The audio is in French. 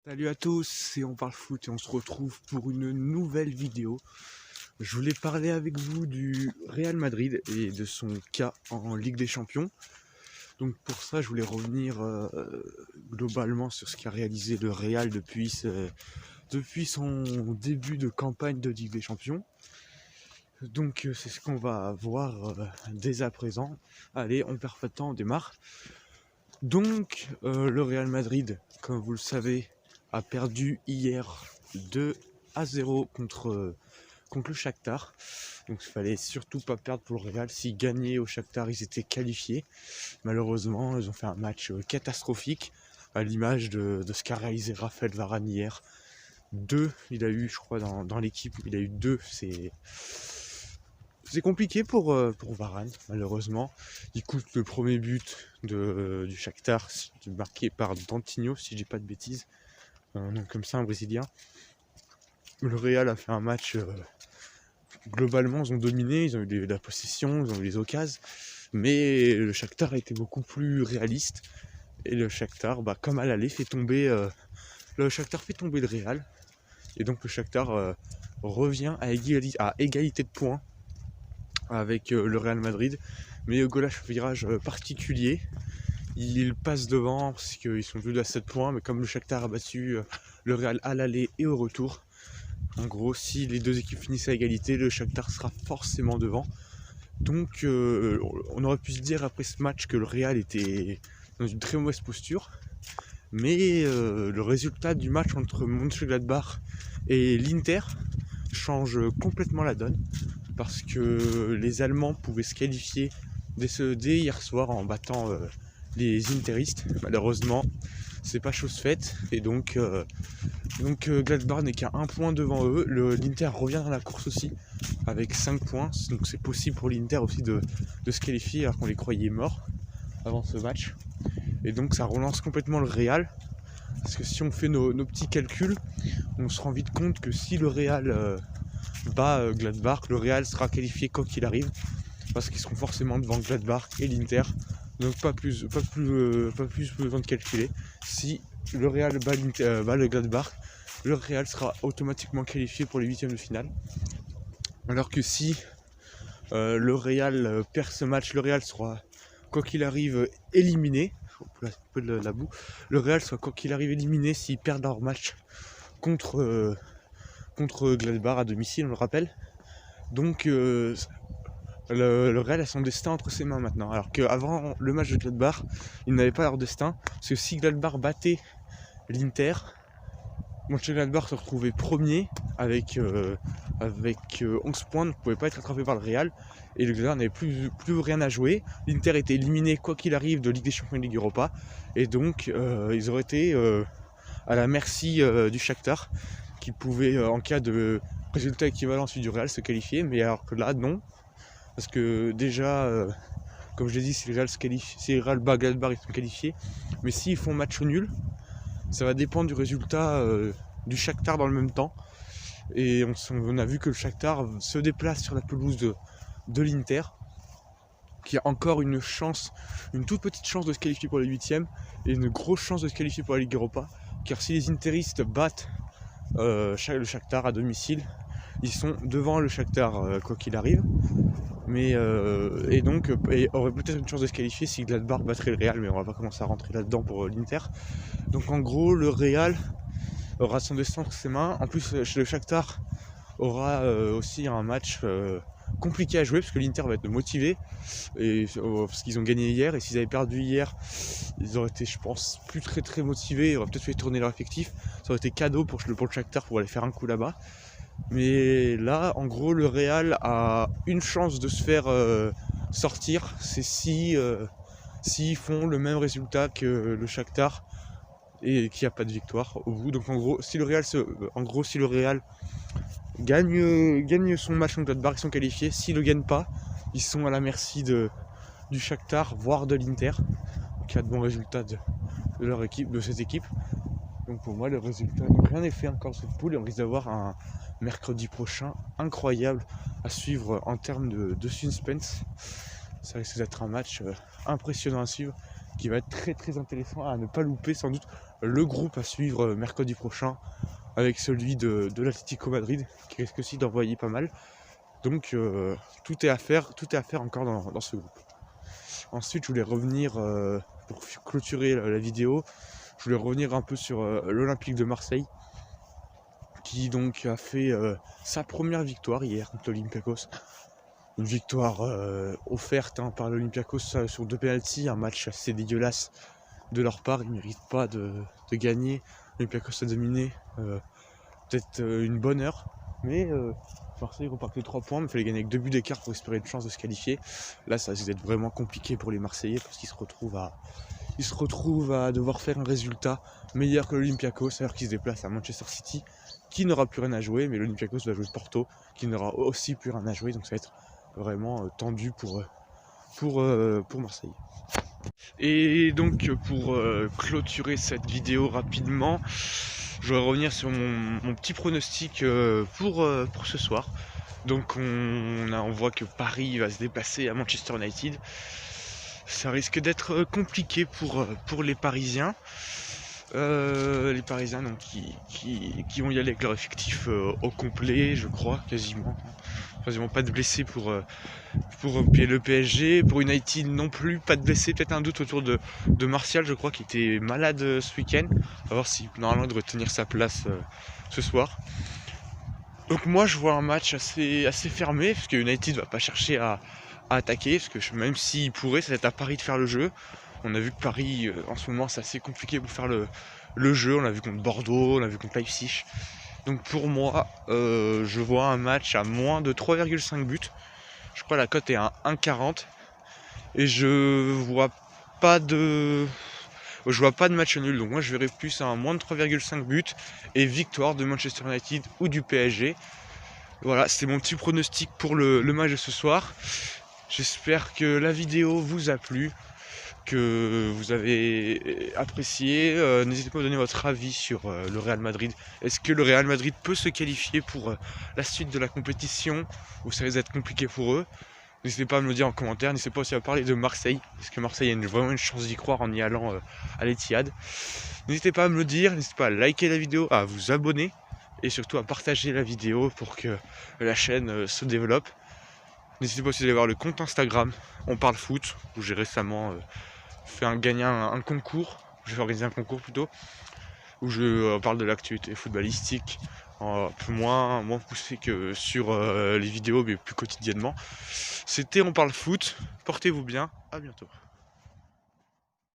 Salut à tous, c'est On Parle Foot et on se retrouve pour une nouvelle vidéo. Je voulais parler avec vous du Real Madrid et de son cas en Ligue des Champions. Donc pour ça, je voulais revenir globalement sur ce qu'a réalisé le Real depuis son début de campagne de Ligue des Champions. Donc c'est ce qu'on va voir dès à présent. Allez, on perd pas de temps, on démarre. Donc le Real Madrid, comme vous le savez, a perdu hier 2-0 contre le Shakhtar. Donc il fallait surtout pas perdre pour le Real. S'ils gagnaient au Shakhtar, ils étaient qualifiés. Malheureusement, ils ont fait un match catastrophique, à l'image de ce qu'a réalisé Raphaël Varane hier. Il a eu, je crois, dans l'équipe, il a eu 2. C'est compliqué pour Varane, malheureusement. Il coûte le premier but du Shakhtar, marqué par Dantinho, si je dis pas de bêtises. Un nom comme ça, un Brésilien. Le Real a fait un match, globalement, ils ont dominé, ils ont eu la possession, ils ont eu les occasions, mais le Shakhtar a été beaucoup plus réaliste. Et le Shakhtar, comme à l'aller, fait tomber le Real. Et donc le Shakhtar revient à égalité de points avec le Real Madrid, mais Golash virage particulier. Il passe devant parce qu'ils sont tous à 7 points, mais comme le Shakhtar a battu le Real à l'aller et au retour, en gros, si les deux équipes finissent à égalité, le Shakhtar sera forcément devant. Donc on aurait pu se dire après ce match que le Real était dans une très mauvaise posture, mais le résultat du match entre Mönchengladbach et l'Inter change complètement la donne, parce que les Allemands pouvaient se qualifier dès hier soir en battant les Interistes. Malheureusement, c'est pas chose faite, et donc Gladbach n'est qu'à 1 point devant eux. L'Inter revient dans la course aussi avec 5 points, donc c'est possible pour l'Inter aussi de se qualifier alors qu'on les croyait morts avant ce match. Et donc ça relance complètement le Real, parce que si on fait nos petits calculs, on se rend vite compte que si le Real bat Gladbach, le Real sera qualifié quoi qu'il arrive, parce qu'ils seront forcément devant Gladbach et l'Inter. Donc pas plus besoin de calculer. Si le Real bat le Gladbach, le Real sera automatiquement qualifié pour les huitièmes de finale. Alors que si le Real perd ce match, le Real sera quoi qu'il arrive éliminé. Un peu de la boue. Le Real sera quoi qu'il arrive éliminé s'ils perdent leur match contre Gladbach à domicile, on le rappelle. Donc le Real a son destin entre ses mains maintenant. Alors qu'avant le match de Gladbach, ils n'avaient pas leur destin. Parce que si Gladbach battait l'Inter, Mönchengladbach se retrouvait premier avec 11 points, ne pouvait pas être rattrapé par le Real. Et le Gladbach n'avait plus rien à jouer. L'Inter était éliminé quoi qu'il arrive de Ligue des Champions et Ligue Europa. Et donc ils auraient été à la merci du Shakhtar, qui pouvait en cas de résultat équivalent à celui du Real se qualifier. Mais alors que là non. Parce que déjà, comme je l'ai dit, si le Real se qualifie, si le Real bat Gladbach, ils sont qualifiés. Mais s'ils font match nul, ça va dépendre du résultat du Shakhtar dans le même temps. Et on a vu que le Shakhtar se déplace sur la pelouse de l'Inter, qui a encore une toute petite chance de se qualifier pour les huitièmes, et une grosse chance de se qualifier pour la Ligue Europa. Car si les Interistes battent le Shakhtar à domicile, ils sont devant le Shakhtar quoi qu'il arrive. Mais et aurait peut-être une chance de se qualifier si Gladbach battrait le Real, mais on va pas commencer à rentrer là-dedans pour l'Inter. Donc en gros, le Real aura son destin entre ses mains. En plus, le Shakhtar aura aussi un match compliqué à jouer, parce que l'Inter va être motivé, parce qu'ils ont gagné hier, et s'ils avaient perdu hier, ils auraient été, je pense, plus très motivés, ils auraient peut-être fait tourner leur effectif. Ça aurait été cadeau pour le Shakhtar pour aller faire un coup là-bas. Mais là, en gros, le Real a une chance de se faire sortir, c'est s'ils font le même résultat que le Shakhtar et qu'il n'y a pas de victoire au bout. Donc en gros, si le Real gagne son match contre Gladbach, ils sont qualifiés. S'ils ne le gagnent pas, ils sont à la merci du Shakhtar, voire de l'Inter, qui a de bons résultats de leur équipe, de cette équipe. Donc pour moi, le résultat, rien n'est fait encore de cette poule, et on risque d'avoir un mercredi prochain incroyable à suivre en termes de suspense. Ça risque d'être un match impressionnant à suivre. qui va être très très intéressant à ne pas louper, sans doute le groupe à suivre mercredi prochain avec celui de l'Atlético Madrid qui risque aussi d'envoyer pas mal. Donc tout est à faire encore dans ce groupe. Ensuite, je voulais revenir, pour clôturer la vidéo, je voulais revenir un peu sur l'Olympique de Marseille, qui donc a fait sa première victoire hier contre l'Olympiakos. Une victoire offerte par l'Olympiakos sur 2 pénaltys, un match assez dégueulasse de leur part, ils ne méritent pas de gagner. L'Olympiakos a dominé peut-être une bonne heure, mais Marseille repart les 3 points, mais il fallait gagner avec 2 buts d'écart pour espérer une chance de se qualifier. Là, ça risque d'être vraiment compliqué pour les Marseillais parce qu'ils se retrouvent à devoir faire un résultat meilleur que l'Olympiakos, alors qu'ils se déplacent à Manchester City, qui n'aura plus rien à jouer, mais l'Olympiakos va jouer Porto, qui n'aura aussi plus rien à jouer, donc ça va être vraiment tendu pour Marseille. Et donc pour clôturer cette vidéo rapidement, je vais revenir sur mon petit pronostic pour ce soir. Donc on voit que Paris va se déplacer à Manchester United. Ça risque d'être compliqué pour les Parisiens. Les Parisiens donc, qui vont y aller avec leur effectif au complet, je crois, quasiment pas de blessés pour le PSG. Pour United non plus, pas de blessés, peut-être un doute autour de Martial, je crois, qui était malade ce week-end. On va voir si normalement il devrait tenir sa place ce soir. Donc moi je vois un match assez fermé, parce que United va pas chercher à attaquer, parce que même s'il pourrait, ça va être à Paris de faire le jeu. On a vu que Paris en ce moment c'est assez compliqué pour faire le jeu, on l'a vu contre Bordeaux, on l'a vu contre Leipzig. Donc pour moi, je vois un match à moins de 3,5 buts. Je crois que la cote est à 1,40. Et je vois pas de match nul. Donc moi je verrais plus à moins de 3,5 buts et victoire de Manchester United ou du PSG. Voilà, c'était mon petit pronostic pour le match de ce soir. J'espère que la vidéo vous a plu, que vous avez apprécié. N'hésitez pas à donner votre avis sur le Real Madrid. Est-ce que le Real Madrid peut se qualifier pour la suite de la compétition, ou ça risque d'être compliqué pour eux? N'hésitez pas à me le dire en commentaire. N'hésitez pas aussi à parler de Marseille. Est-ce que Marseille a vraiment une chance d'y croire en y allant à l'Etihad? N'hésitez pas à me le dire. N'hésitez pas à liker la vidéo, à vous abonner et surtout à partager la vidéo pour que la chaîne se développe. N'hésitez pas aussi à aller voir le compte Instagram On Parle Foot, où j'ai récemment fait gagner un concours. Je vais organiser un concours plutôt, où je parle de l'actualité footballistique, un peu moins poussé que sur les vidéos, mais plus quotidiennement. C'était On Parle Foot, portez-vous bien, à bientôt.